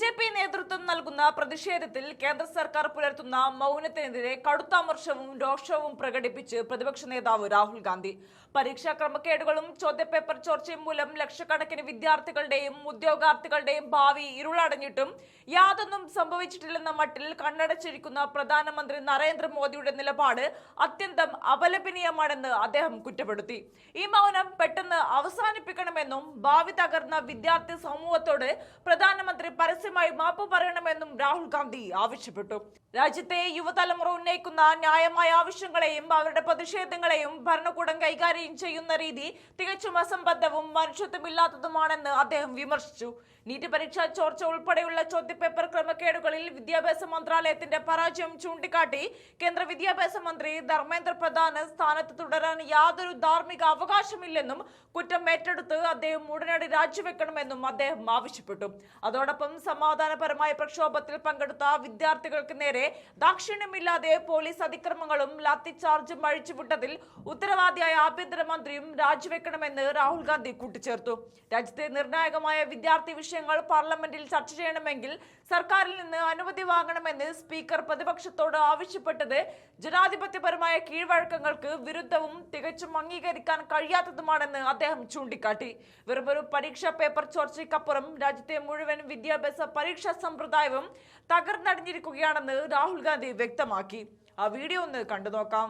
BJP. നേതൃത്വം നൽകുന്ന പ്രതിഷേധത്തിൽ കേന്ദ്ര സർക്കാർ പുലർത്തുന്ന മൗനത്തിനെതിരെ കടുത്ത അമർഷവും രോഷവും പ്രകടിപ്പിച്ച് പ്രതിപക്ഷ നേതാവ് രാഹുൽ ഗാന്ധി. പരീക്ഷാ ക്രമക്കേടുകളും ചോദ്യപേപ്പർ ചോർച്ചയും മൂലം ലക്ഷക്കണക്കിന് വിദ്യാർത്ഥികളുടെയും ഉദ്യോഗാർത്ഥികളുടെയും ഭാവി ഇരുളടഞ്ഞിട്ടും യാതൊന്നും സംഭവിച്ചിട്ടില്ലെന്ന മട്ടിൽ കണ്ണടച്ചിരിക്കുന്ന പ്രധാനമന്ത്രി നരേന്ദ്രമോദിയുടെ നിലപാട് അത്യന്തം അപലപനീയമാണെന്ന് അദ്ദേഹം കുറ്റപ്പെടുത്തി. ഈ മൗനം പെട്ടെന്ന് അവസാനിപ്പിക്കണമെന്നും ഭാവി തകർന്ന വിദ്യാർത്ഥി സമൂഹത്തോട് പ്രധാനമന്ത്രി പരസ്യമായി മാപ്പ് പറയണമെന്നും രാഹുൽ ഗാന്ധി ആവശ്യപ്പെട്ടു. രാജ്യത്തെ യുവതലമുറ ഉന്നയിക്കുന്ന ന്യായമായ ആവശ്യങ്ങളെയും അവരുടെ പ്രതിഷേധങ്ങളെയും ഭരണകൂടം കൈകാര്യം ചെയ്യുന്ന രീതി തികച്ചും അസംബദ്ധവും മനുഷ്യത്വമില്ലാത്തതുമാണെന്ന് അദ്ദേഹം വിമർശിച്ചു. നീറ്റ് പരീക്ഷാ ചോർച്ച ഉൾപ്പെടെയുള്ള ചോദ്യപേപ്പർ ക്രമക്കേടുകളിൽ വിദ്യാഭ്യാസ മന്ത്രാലയത്തിന്റെ പരാജയം ചൂണ്ടിക്കാട്ടി കേന്ദ്ര വിദ്യാഭ്യാസ മന്ത്രി ധർമ്മേന്ദ്ര പ്രധാന് സ്ഥാനത്ത് തുടരാൻ യാതൊരു ധാർമ്മിക അവകാശമില്ലെന്നും കുറ്റം ഏറ്റെടുത്ത് അദ്ദേഹം ഉടനടി രാജിവെക്കണമെന്നും അദ്ദേഹം ആവശ്യപ്പെട്ടു. അതോടൊപ്പം സമാധാനപരമായ പ്രക്ഷോഭത്തിൽ പങ്കെടുത്ത വിദ്യാർത്ഥികൾക്ക് നേരെ ദാക്ഷിണ്യമില്ലാതെ പോലീസ് അതിക്രമങ്ങളും ലാത്തിചാർജും അഴിച്ചുവിട്ടതിൽ ഉത്തരവാദിയായ ആഭ്യന്തരമന്ത്രിയും രാജിവെക്കണമെന്ന് രാഹുൽ ഗാന്ധി കൂട്ടിച്ചേർത്തു. രാജ്യത്തെ നിർണായകമായ വിദ്യാർത്ഥി വിഷയങ്ങൾ പാർലമെന്റിൽ ചർച്ച ചെയ്യണമെങ്കിൽ സർക്കാരിൽ നിന്ന് അനുമതി വാങ്ങണമെന്ന് സ്പീക്കർ പ്രതിപക്ഷത്തോട് ആവശ്യപ്പെട്ടത് ജനാധിപത്യപരമായ കീഴ്വഴക്കങ്ങൾക്ക് വിരുദ്ധവും തികച്ചും അംഗീകരിക്കാൻ കഴിയാത്തതുമാണെന്ന് അദ്ദേഹം ചൂണ്ടിക്കാട്ടി. വെറുമൊരു പരീക്ഷാ പേപ്പർ ചോർച്ചയ്ക്കപ്പുറം രാജ്യത്തെ മുഴുവൻ വിദ്യാഭ്യാസ പരീക്ഷാ സമ്പ്രദായവും തകർന്നടിഞ്ഞിരിക്കുകയാണെന്ന് രാഹുൽ ഗാന്ധി വ്യക്തമാക്കി. ആ വീഡിയോ ഒന്ന് കണ്ടു നോക്കാം.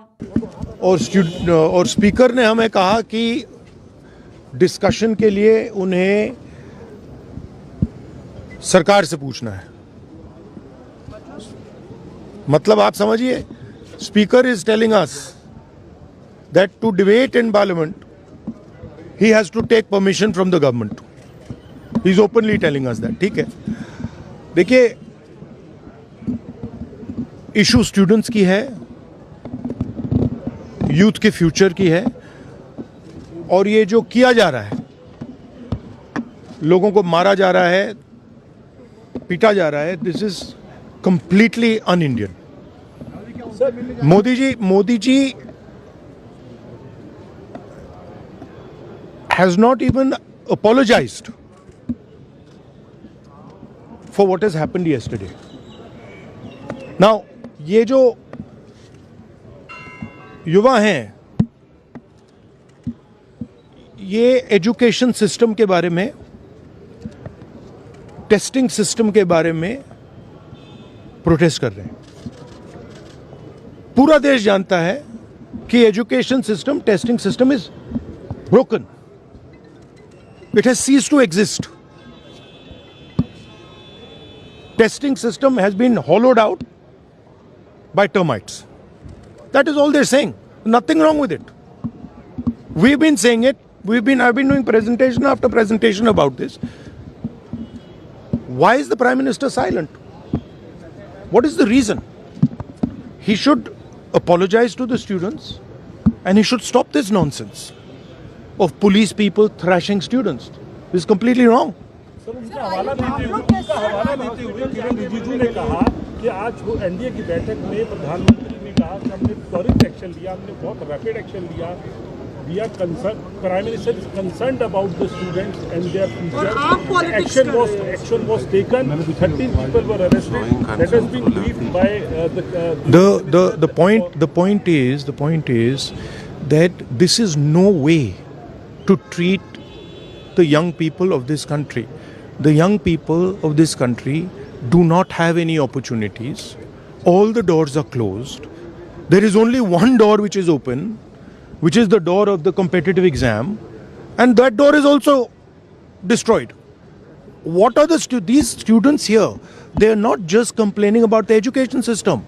और स्पीकर ने हमें कहा कि डिस्कशन के लिए उन्हें सरकार से पूछना है. मतलब आप समझिए, speaker is telling us that to debate in parliament he has to take permission from the government. He is openly telling us that. ठीक है, देखिए इशू स्टूडेंट्स की है, यूथ के फ्यूचर की है, और ये जो किया जा रहा है, लोगों को मारा जा रहा है, पीटा जा रहा है, this is completely un Indian. Modi ji has not even apologized for what has happened yesterday. Now, ये जो युवा हैं, ये एजुकेशन सिस्टम के बारे में, टेस्टिंग सिस्टम के बारे में प्रोटेस्ट कर रहे हैं. पूरा देश जानता है कि education system, testing system is broken. It has ceased to exist. Testing system has been hollowed out by termites. That is all they're saying. Nothing wrong with it. We've been saying it. I've been doing presentation after presentation about this. Why is the Prime Minister silent? What is the reason? He should apologize to the students and he should stop this nonsense of police people thrashing students. This is completely wrong. उनका हवाला देते हुए किरण रिजिजू ने कहा कि आज NDA की बैठक में प्रधानमंत्री ने कहा कि हमने त्वरित एक्शन लिया, हमने बहुत रैपिड एक्शन लिया. We are concerned. Prime Minister is concerned about the students and their future. Action was taken. 13 people were arrested. That has been briefed by the point is that this is no way to treat the young people of this country. The young people of this country do not have any opportunities. All the doors are closed. There is only one door which is open, which is the door of the competitive exam, and that door is also destroyed. What are these students here? They are not just complaining about the education system.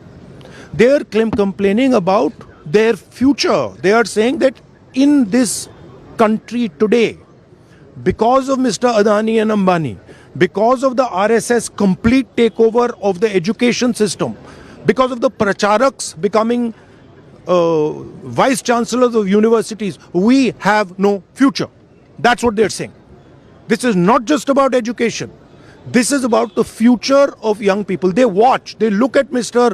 They are complaining about their future. They are saying that in this country today, because of Mr. Adani and Ambani, because of the RSS complete takeover of the education system, because of the pracharaks becoming vice chancellors of universities, we have no future. That's what they're saying. This is not just about education. This is about the future of young people. They watch, they look at Mr.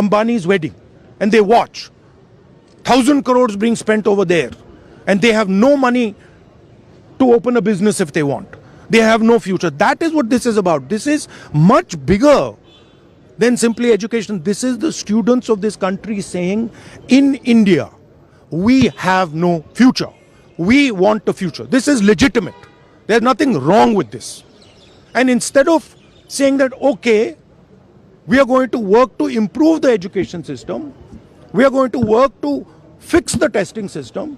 Ambani's wedding and they watch. 1,000 crores being spent over there, and they have no money to open a business if they want. they have no future. That is what this is about. This is much bigger than simply education. This is the students of this country saying, in India, we have no future. We want a future. This is legitimate. There's nothing wrong with this. And instead of saying that, okay, we are going to work to improve the education system, we are going to work to fix the testing system,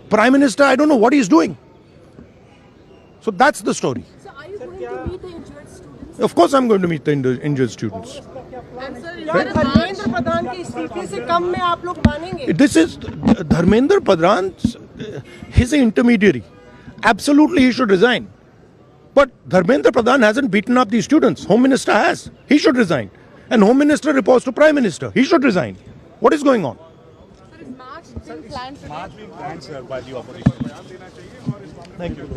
Prime Minister, I don't know what he's doing. So that's the story. So are you going to meet the injured students? Of course I'm going to meet the injured students. And sir, Dharmendra Pradhan के इस्तीफे से कम में आप लोग मानेंगे? This is Dharmendra Pradhan, he's an intermediary. Absolutely he should resign. But Dharmendra Pradhan hasn't beaten up these students. Home Minister has. He should resign. And Home Minister reports to Prime Minister. He should resign. What is going on? Sir, is March being planned today? March being planned, sir, by the opposition. Thank you.